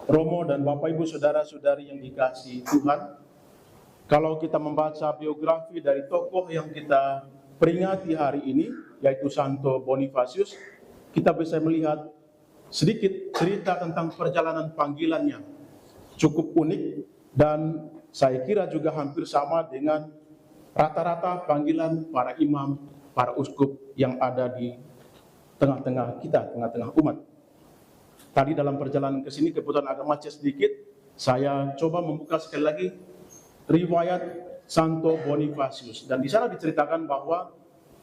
Romo dan Bapak Ibu Saudara-saudari yang dikasihi Tuhan, kalau kita membaca biografi dari tokoh yang kita peringati hari ini, yaitu Santo Bonifacius, kita bisa melihat sedikit cerita tentang perjalanan panggilannya. Cukup unik dan saya kira juga hampir sama dengan rata-rata panggilan para imam, para uskup yang ada di tengah-tengah kita, tengah-tengah umat. Tadi dalam perjalanan ke sini kebetulan agak macet sedikit, saya coba membuka sekali lagi riwayat Santo Bonifacius, dan di sana diceritakan bahwa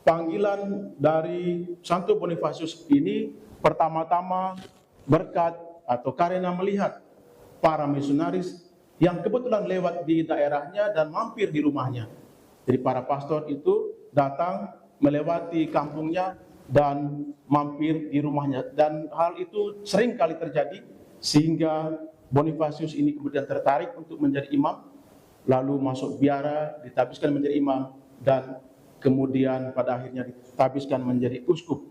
panggilan dari Santo Bonifacius ini pertama-tama berkat atau karena melihat para misionaris yang kebetulan lewat di daerahnya dan mampir di rumahnya. Jadi para pastor itu datang melewati kampungnya dan mampir di rumahnya, dan hal itu sering kali terjadi sehingga Bonifacius ini kemudian tertarik untuk menjadi imam, lalu masuk biara, ditabiskan menjadi imam, dan kemudian pada akhirnya ditabiskan menjadi uskup.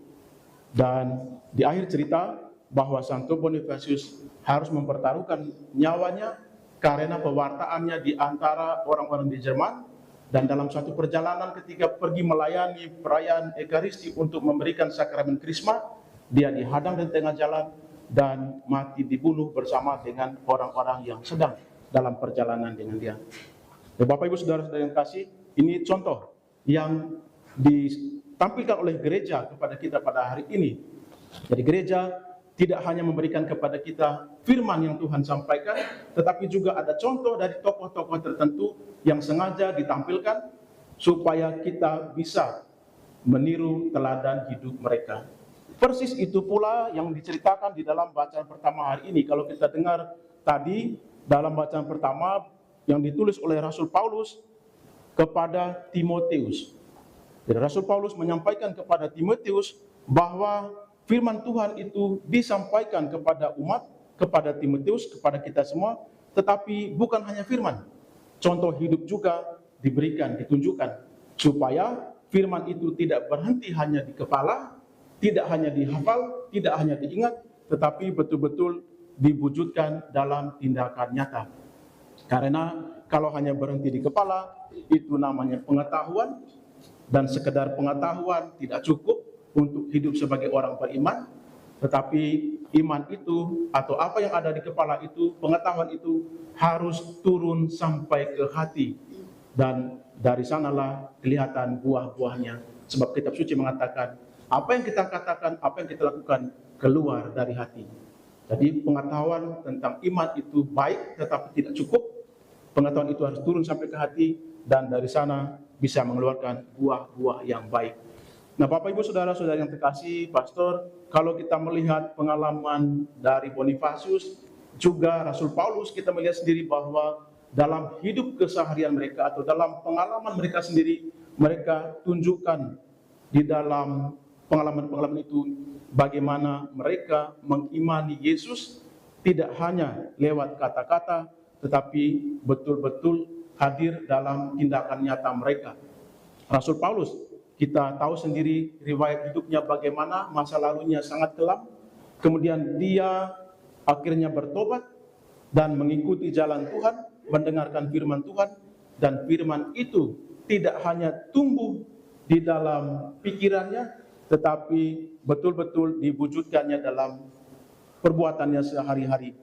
Dan di akhir cerita bahwa Santo Bonifacius harus mempertaruhkan nyawanya karena pewartaannya di antara orang-orang di Jerman. Dan dalam suatu perjalanan ketika pergi melayani perayaan Ekaristi untuk memberikan sakramen Krisma, dia dihadang di tengah jalan dan mati dibunuh bersama dengan orang-orang yang sedang dalam perjalanan dengan dia. Ya, Bapak Ibu Saudara-saudara yang kasih, ini contoh yang ditampilkan oleh gereja kepada kita pada hari ini. Jadi gereja tidak hanya memberikan kepada kita firman yang Tuhan sampaikan, tetapi juga ada contoh dari tokoh-tokoh tertentu yang sengaja ditampilkan supaya kita bisa meniru teladan hidup mereka. Persis itu pula yang diceritakan di dalam bacaan pertama hari ini. Kalau kita dengar tadi dalam bacaan pertama yang ditulis oleh Rasul Paulus kepada Timotius. Jadi Rasul Paulus menyampaikan kepada Timotius bahwa firman Tuhan itu disampaikan kepada umat, kepada Timotius, kepada kita semua, tetapi bukan hanya firman. Contoh hidup juga diberikan, ditunjukkan, supaya firman itu tidak berhenti hanya di kepala, tidak hanya dihafal, tidak hanya diingat, tetapi betul-betul diwujudkan dalam tindakan nyata. Karena kalau hanya berhenti di kepala, itu namanya pengetahuan, dan sekedar pengetahuan tidak cukup untuk hidup sebagai orang beriman, tetapi iman itu atau apa yang ada di kepala itu, pengetahuan itu harus turun sampai ke hati, dan dari sanalah kelihatan buah-buahnya. Sebab kitab suci mengatakan apa yang kita katakan, apa yang kita lakukan keluar dari hati. Jadi pengetahuan tentang iman itu baik tetapi tidak cukup. Pengetahuan itu harus turun sampai ke hati, dan dari sana bisa mengeluarkan buah-buah yang baik. Nah, Bapak Ibu Saudara-saudara yang terkasih, Pastor, kalau kita melihat pengalaman dari Bonifacius, juga Rasul Paulus, kita melihat sendiri bahwa dalam hidup keseharian mereka atau dalam pengalaman mereka sendiri, mereka tunjukkan di dalam pengalaman-pengalaman itu bagaimana mereka mengimani Yesus tidak hanya lewat kata-kata, tetapi betul-betul hadir dalam tindakan nyata mereka. Rasul Paulus, kita tahu sendiri riwayat hidupnya bagaimana, masa lalunya sangat kelam, kemudian dia akhirnya bertobat dan mengikuti jalan Tuhan, mendengarkan firman Tuhan, dan firman itu tidak hanya tumbuh di dalam pikirannya, tetapi betul-betul diwujudkannya dalam perbuatannya sehari-hari.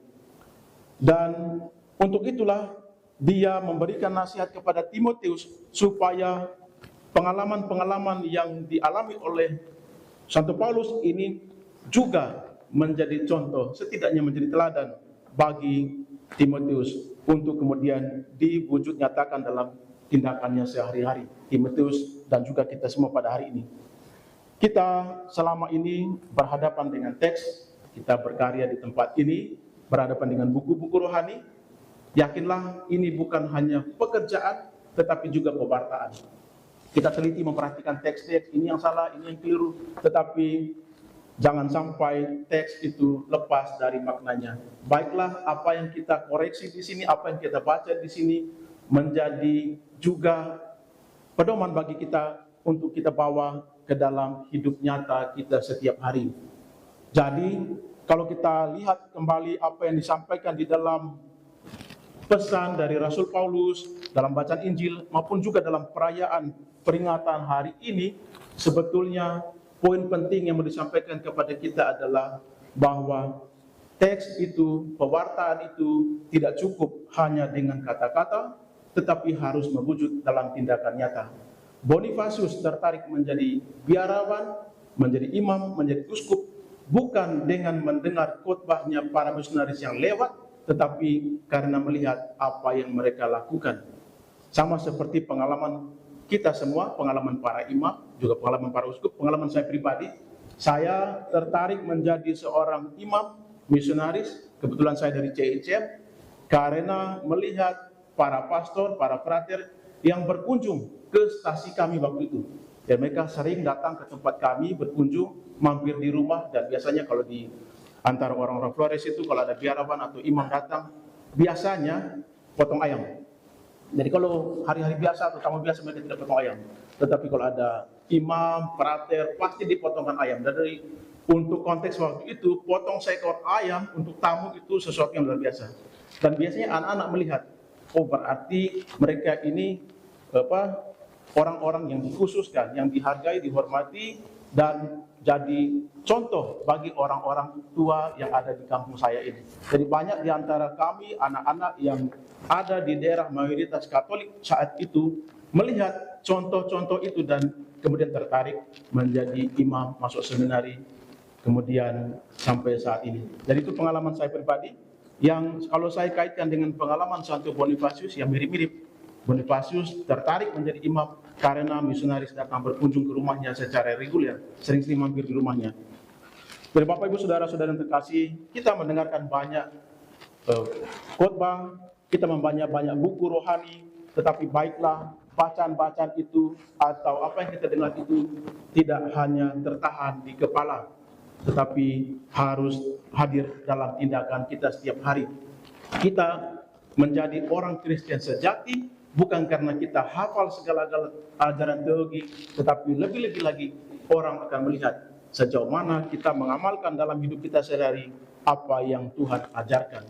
Dan untuk itulah dia memberikan nasihat kepada Timotius supaya pengalaman-pengalaman yang dialami oleh Santo Paulus ini juga menjadi contoh, setidaknya menjadi teladan bagi Timotius untuk kemudian diwujud nyatakan dalam tindakannya sehari-hari. Timotius dan juga kita semua pada hari ini. Kita selama ini berhadapan dengan teks, kita berkarya di tempat ini, berhadapan dengan buku-buku rohani. Yakinlah ini bukan hanya pekerjaan, tetapi juga pewartaan. Kita teliti memperhatikan teks-teks, ini yang salah, ini yang keliru, tetapi jangan sampai teks itu lepas dari maknanya. Baiklah apa yang kita koreksi di sini, apa yang kita baca di sini menjadi juga pedoman bagi kita untuk kita bawa ke dalam hidup nyata kita setiap hari. Jadi kalau kita lihat kembali apa yang disampaikan di dalam pesan dari Rasul Paulus dalam bacaan Injil maupun juga dalam perayaan peringatan hari ini, sebetulnya poin penting yang mau disampaikan kepada kita adalah bahwa teks itu, pewartaan itu tidak cukup hanya dengan kata-kata, tetapi harus mewujud dalam tindakan nyata. Bonifasius tertarik menjadi biarawan, menjadi imam, menjadi uskup, bukan dengan mendengar khotbahnya para misionaris yang lewat, tetapi karena melihat apa yang mereka lakukan. Sama seperti pengalaman kita semua, pengalaman para imam, juga pengalaman para uskup, pengalaman saya pribadi. Saya tertarik menjadi seorang imam misionaris, kebetulan saya dari CICM, karena melihat para pastor, para frater yang berkunjung ke stasi kami waktu itu. Dan mereka sering datang ke tempat kami, berkunjung, mampir di rumah, dan biasanya kalau di antara orang-orang Flores itu kalau ada biarawan atau imam datang, biasanya potong ayam. Jadi kalau hari-hari biasa atau tamu biasa mereka tidak potong ayam. Tetapi kalau ada imam, frater, pasti dipotongkan ayam. Dan dari untuk konteks waktu itu, potong seekor ayam untuk tamu itu sesuatu yang luar biasa. Dan biasanya anak-anak melihat, oh berarti mereka ini orang-orang yang dikhususkan, yang dihargai, dihormati, dan jadi contoh bagi orang-orang tua yang ada di kampung saya ini. Jadi banyak di antara kami, anak-anak yang ada di daerah mayoritas Katolik saat itu, melihat contoh-contoh itu dan kemudian tertarik menjadi imam, masuk seminari, kemudian sampai saat ini. Jadi itu pengalaman saya pribadi, yang kalau saya kaitkan dengan pengalaman Santo Bonifasius yang mirip-mirip. Bonifasius tertarik menjadi imam karena misionaris datang berkunjung ke rumahnya secara reguler, sering-sering mampir di rumahnya. Dari Bapak Ibu Saudara-saudara yang terkasih, kita mendengarkan banyak khotbah, kita membaca banyak buku rohani, tetapi baiklah bacaan-bacaan itu atau apa yang kita dengar itu tidak hanya tertahan di kepala, tetapi harus hadir dalam tindakan kita setiap hari. Kita menjadi orang Kristen sejati bukan karena kita hafal segala ajaran teologi, tetapi lebih-lebih lagi orang akan melihat sejauh mana kita mengamalkan dalam hidup kita sehari-hari apa yang Tuhan ajarkan.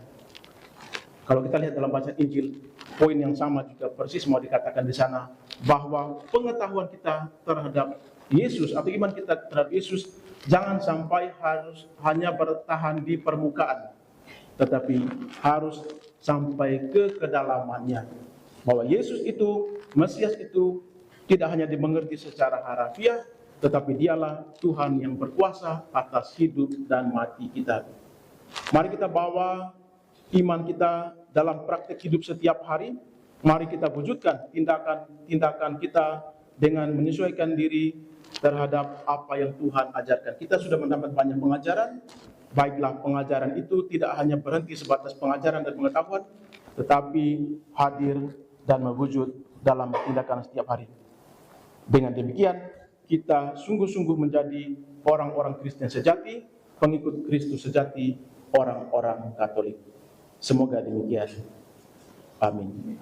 Kalau kita lihat dalam bacaan Injil, poin yang sama juga persis mau dikatakan di sana, bahwa pengetahuan kita terhadap Yesus atau iman kita terhadap Yesus jangan sampai harus hanya bertahan di permukaan, tetapi harus sampai ke kedalamannya. Bahwa Yesus itu, Mesias itu tidak hanya dimengerti secara harafiah, tetapi dialah Tuhan yang berkuasa atas hidup dan mati kita. Mari kita bawa iman kita dalam praktek hidup setiap hari. Mari kita wujudkan tindakan kita dengan menyesuaikan diri terhadap apa yang Tuhan ajarkan. Kita sudah mendapat banyak pengajaran, baiklah pengajaran itu tidak hanya berhenti sebatas pengajaran dan pengetahuan, tetapi hadir dan mewujud dalam tindakan setiap hari. Dengan demikian, kita sungguh-sungguh menjadi orang-orang Kristen sejati, pengikut Kristus sejati, orang-orang Katolik. Semoga demikian. Amin.